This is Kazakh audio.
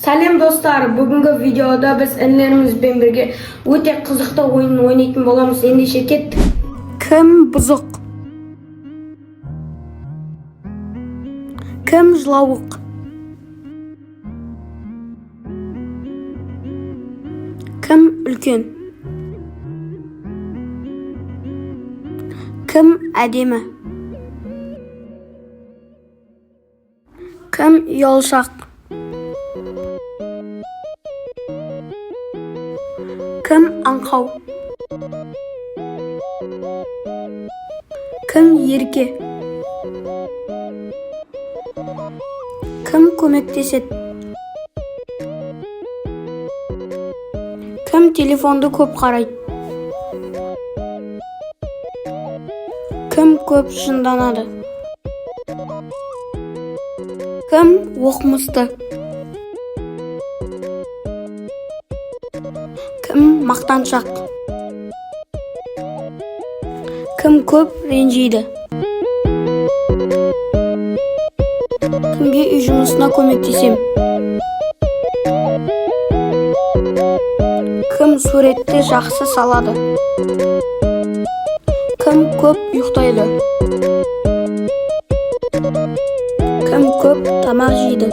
Салем достар, бүгінгі видеода біз інілерімізбен бірге өте қызықты ойын ойнайтын боламыз. Ендеше кеттік. Кім бұзық? Кім жылауық? Кім үлкен? Кім әдемі? Кім ұялшақ? Кім аңқау? Кім ерке? Кім көмектеседі? Кім телефонды көп қарайды? Кім көп жынданады? Кім оқымысты? Кім мақтаншақ? Кім көп ренжиді? Кімге үй жұмысына көмектесем? Кім суретті жақсы салады? Кім көп ұйықтайды? Кім көп тамақ жейді?